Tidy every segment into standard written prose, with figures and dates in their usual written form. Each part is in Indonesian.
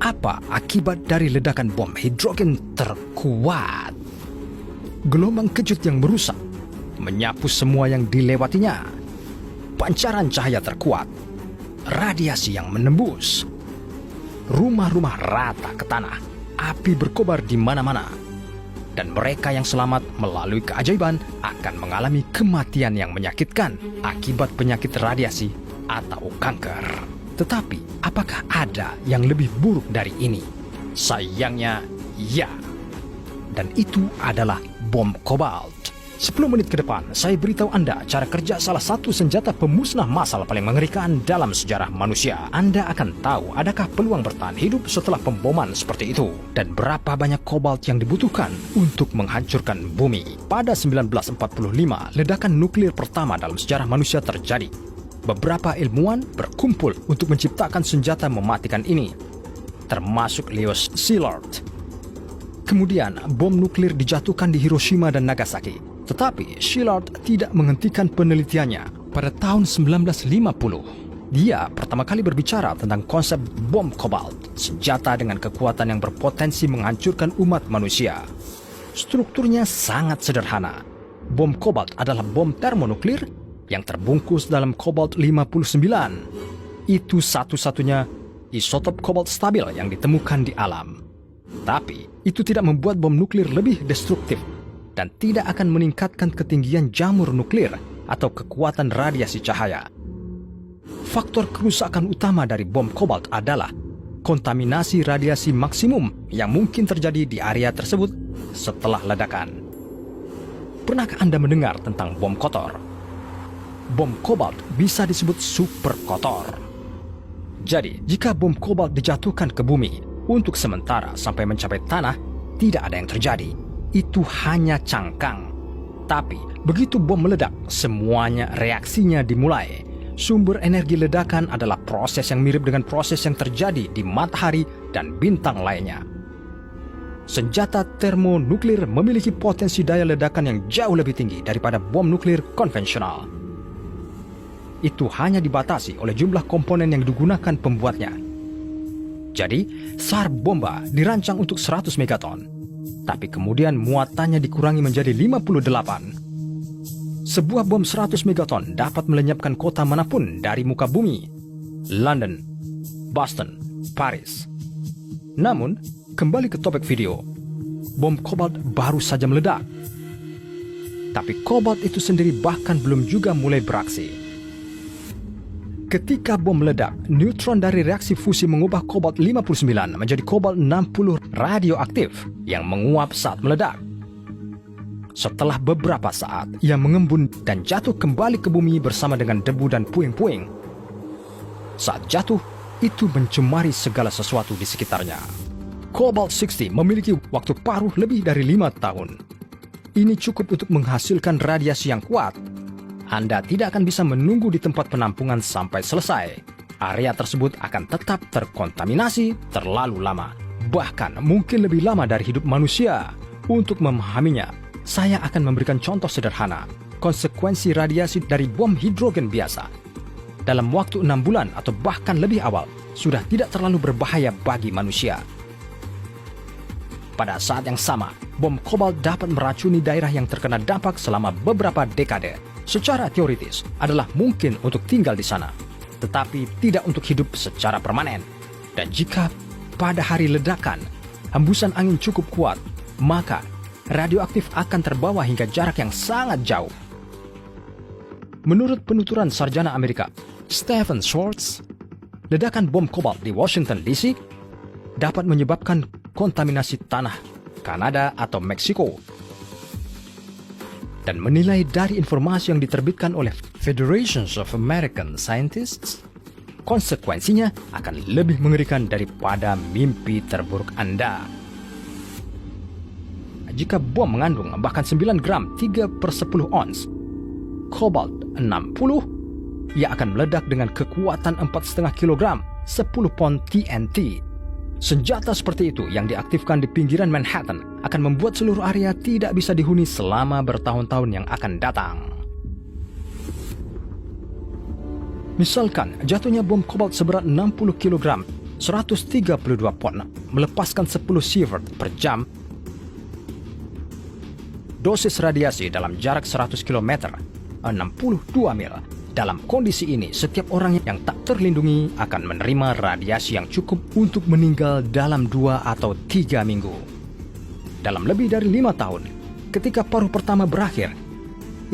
Apa akibat dari ledakan bom hidrogen terkuat? Gelombang kejut yang merusak, menyapu semua yang dilewatinya. Pancaran cahaya terkuat, radiasi yang menembus. Rumah-rumah rata ke tanah, api berkobar di mana-mana. Dan mereka yang selamat melalui keajaiban akan mengalami kematian yang menyakitkan akibat penyakit radiasi atau kanker. Tetapi, apakah ada yang lebih buruk dari ini? Sayangnya, ya. Dan itu adalah bom kobalt. 10 menit ke depan, saya beritahu Anda cara kerja salah satu senjata pemusnah massal paling mengerikan dalam sejarah manusia. Anda akan tahu adakah peluang bertahan hidup setelah pemboman seperti itu. Dan berapa banyak kobalt yang dibutuhkan untuk menghancurkan bumi. Pada 1945, ledakan nuklir pertama dalam sejarah manusia terjadi. Beberapa ilmuwan berkumpul untuk menciptakan senjata mematikan ini, termasuk Leo Szilard. Kemudian, bom nuklir dijatuhkan di Hiroshima dan Nagasaki. Tetapi, Szilard tidak menghentikan penelitiannya. Pada tahun 1950, dia pertama kali berbicara tentang konsep bom kobalt, senjata dengan kekuatan yang berpotensi menghancurkan umat manusia. Strukturnya sangat sederhana. Bom kobalt adalah bom termonuklir yang terbungkus dalam kobalt 59. Itu satu-satunya isotop kobalt stabil yang ditemukan di alam. Tapi, itu tidak membuat bom nuklir lebih destruktif dan tidak akan meningkatkan ketinggian jamur nuklir atau kekuatan radiasi cahaya. Faktor kerusakan utama dari bom kobalt adalah kontaminasi radiasi maksimum yang mungkin terjadi di area tersebut setelah ledakan. Pernahkah Anda mendengar tentang bom kotor? Bom kobalt bisa disebut super kotor. Jadi, jika bom kobalt dijatuhkan ke bumi untuk sementara sampai mencapai tanah, tidak ada yang terjadi. Itu hanya cangkang. Tapi, begitu bom meledak, semuanya reaksinya dimulai. Sumber energi ledakan adalah proses yang mirip dengan proses yang terjadi di matahari dan bintang lainnya. Senjata termonuklir memiliki potensi daya ledakan yang jauh lebih tinggi daripada bom nuklir konvensional. Itu hanya dibatasi oleh jumlah komponen yang digunakan pembuatnya. Jadi, SAR bomba dirancang untuk 100 megaton. Tapi kemudian muatannya dikurangi menjadi 58. Sebuah bom 100 megaton dapat melenyapkan kota manapun dari muka bumi. London, Boston, Paris. Namun, kembali ke topik video. Bom kobalt baru saja meledak. Tapi kobalt itu sendiri bahkan belum juga mulai beraksi. Ketika bom meledak, neutron dari reaksi fusi mengubah kobalt 59 menjadi kobalt 60 radioaktif yang menguap saat meledak. Setelah beberapa saat, ia mengembun dan jatuh kembali ke bumi bersama dengan debu dan puing-puing. Saat jatuh, itu mencemari segala sesuatu di sekitarnya. Cobalt 60 memiliki waktu paruh lebih dari 5 tahun. Ini cukup untuk menghasilkan radiasi yang kuat. Anda tidak akan bisa menunggu di tempat penampungan sampai selesai. Area tersebut akan tetap terkontaminasi terlalu lama. Bahkan mungkin lebih lama dari hidup manusia. Untuk memahaminya, saya akan memberikan contoh sederhana. Konsekuensi radiasi dari bom hidrogen biasa. Dalam waktu 6 bulan atau bahkan lebih awal, sudah tidak terlalu berbahaya bagi manusia. Pada saat yang sama, bom kobalt dapat meracuni daerah yang terkena dampak selama beberapa dekade. Secara teoritis adalah mungkin untuk tinggal di sana, tetapi tidak untuk hidup secara permanen. Dan jika pada hari ledakan, hembusan angin cukup kuat, maka radioaktif akan terbawa hingga jarak yang sangat jauh. Menurut penuturan sarjana Amerika, Stephen Schwartz, ledakan bom kobalt di Washington DC dapat menyebabkan kontaminasi tanah Kanada atau Meksiko. Dan menilai dari informasi yang diterbitkan oleh Federation of American Scientists, konsekuensinya akan lebih mengerikan daripada mimpi terburuk Anda. Jika bom mengandung bahkan 9 gram 3/10 ons kobalt 60, ia akan meledak dengan kekuatan 4,5 kilogram 10 pon TNT. Senjata seperti itu yang diaktifkan di pinggiran Manhattan akan membuat seluruh area tidak bisa dihuni selama bertahun-tahun yang akan datang. Misalkan jatuhnya bom kobalt seberat 60 kg 132 pon melepaskan 10 sievert per jam. Dosis radiasi dalam jarak 100 km, 62 mil. Dalam kondisi ini, setiap orang yang tak terlindungi akan menerima radiasi yang cukup untuk meninggal dalam 2 atau 3 minggu. Dalam lebih dari 5 tahun, ketika paruh pertama berakhir,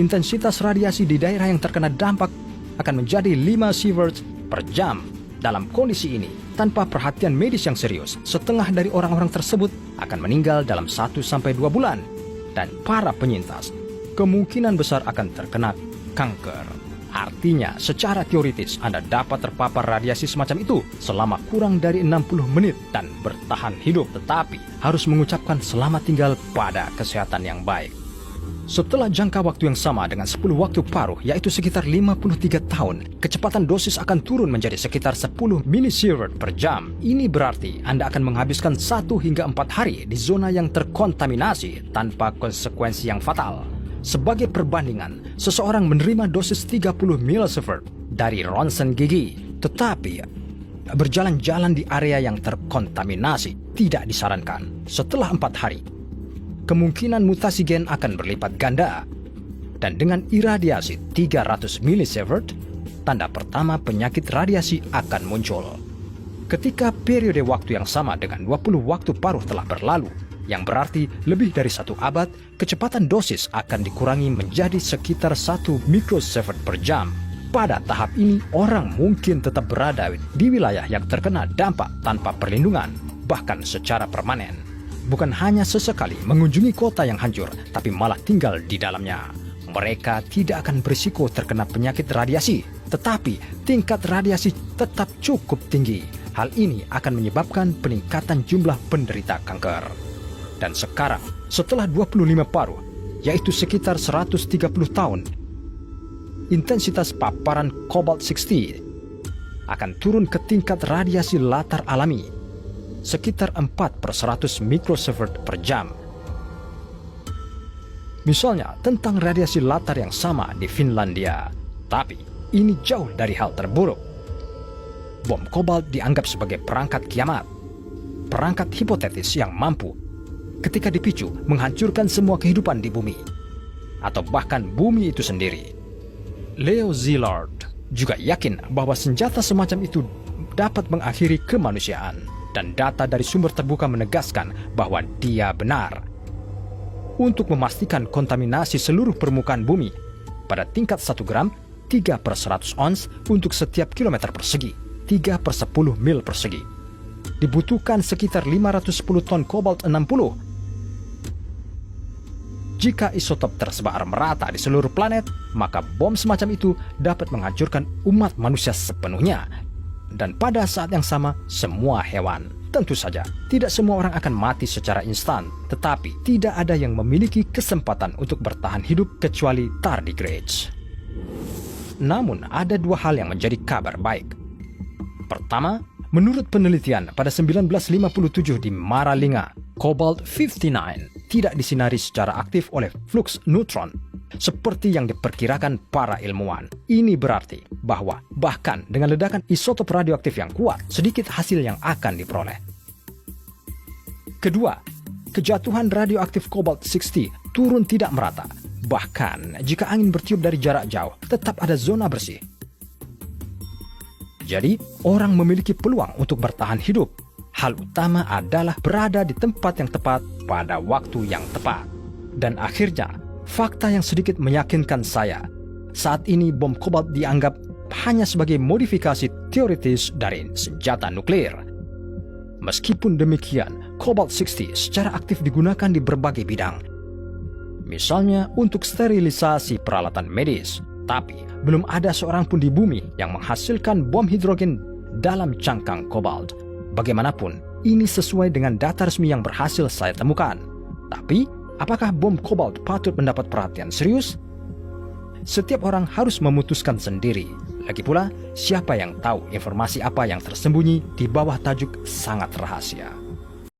intensitas radiasi di daerah yang terkena dampak akan menjadi 5 sieverts per jam. Dalam kondisi ini, tanpa perhatian medis yang serius, setengah dari orang-orang tersebut akan meninggal dalam 1-2 bulan. Dan para penyintas kemungkinan besar akan terkena kanker. Artinya, secara teoritis Anda dapat terpapar radiasi semacam itu selama kurang dari 60 menit dan bertahan hidup, tetapi harus mengucapkan selamat tinggal pada kesehatan yang baik. Setelah jangka waktu yang sama dengan 10 waktu paruh, yaitu sekitar 53 tahun, kecepatan dosis akan turun menjadi sekitar 10 milisievert per jam. Ini berarti Anda akan menghabiskan 1 hingga 4 hari di zona yang terkontaminasi tanpa konsekuensi yang fatal. Sebagai perbandingan, seseorang menerima dosis 30 milisievert dari ronsen gigi, tetapi berjalan-jalan di area yang terkontaminasi tidak disarankan. Setelah 4 hari, kemungkinan mutasi gen akan berlipat ganda. Dan dengan iradiasi 300 milisievert, tanda pertama penyakit radiasi akan muncul. Ketika periode waktu yang sama dengan 20 waktu paruh telah berlalu, yang berarti lebih dari 1 abad, kecepatan dosis akan dikurangi menjadi sekitar 1 mikrosievert per jam. Pada tahap ini, orang mungkin tetap berada di wilayah yang terkena dampak tanpa perlindungan, bahkan secara permanen. Bukan hanya sesekali mengunjungi kota yang hancur, tapi malah tinggal di dalamnya. Mereka tidak akan berisiko terkena penyakit radiasi, tetapi tingkat radiasi tetap cukup tinggi. Hal ini akan menyebabkan peningkatan jumlah penderita kanker. Dan sekarang, setelah 25 paruh, yaitu sekitar 130 tahun, intensitas paparan cobalt-60 akan turun ke tingkat radiasi latar alami, sekitar 4/100 mikrosievert per jam. Misalnya tentang radiasi latar yang sama di Finlandia. Tapi ini jauh dari hal terburuk. Bom kobalt dianggap sebagai perangkat kiamat. Perangkat hipotetis yang mampu ketika dipicu menghancurkan semua kehidupan di bumi. Atau bahkan bumi itu sendiri. Leo Szilard juga yakin bahwa senjata semacam itu dapat mengakhiri kemanusiaan. Dan data dari sumber terbuka menegaskan bahwa dia benar. Untuk memastikan kontaminasi seluruh permukaan bumi pada tingkat 1 gram, 3/100 ons untuk setiap kilometer persegi, 3/10 mil persegi. Dibutuhkan sekitar 510 ton kobalt 60. Jika isotop tersebar merata di seluruh planet, maka bom semacam itu dapat menghancurkan umat manusia sepenuhnya. Dan pada saat yang sama, semua hewan. Tentu saja, tidak semua orang akan mati secara instan, tetapi tidak ada yang memiliki kesempatan untuk bertahan hidup kecuali tardigrades. Namun, ada 2 hal yang menjadi kabar baik. Pertama, menurut penelitian pada 1957 di Maralinga, cobalt-59 tidak disinari secara aktif oleh flux neutron, seperti yang diperkirakan para ilmuwan. Ini berarti bahwa bahkan dengan ledakan isotop radioaktif yang kuat, sedikit hasil yang akan diperoleh. Kedua, kejatuhan radioaktif cobalt-60 turun tidak merata. Bahkan jika angin bertiup dari jarak jauh, tetap ada zona bersih. Jadi, orang memiliki peluang untuk bertahan hidup. Hal utama adalah berada di tempat yang tepat pada waktu yang tepat. Dan akhirnya, fakta yang sedikit meyakinkan saya, saat ini bom kobalt dianggap hanya sebagai modifikasi teoritis dari senjata nuklir. Meskipun demikian, cobalt-60 secara aktif digunakan di berbagai bidang. Misalnya untuk sterilisasi peralatan medis, tapi belum ada seorang pun di bumi yang menghasilkan bom hidrogen dalam cangkang kobalt. Bagaimanapun, ini sesuai dengan data resmi yang berhasil saya temukan. Tapi, apakah bom kobalt patut mendapat perhatian serius? Setiap orang harus memutuskan sendiri. Lagi pula, siapa yang tahu informasi apa yang tersembunyi di bawah tajuk sangat rahasia.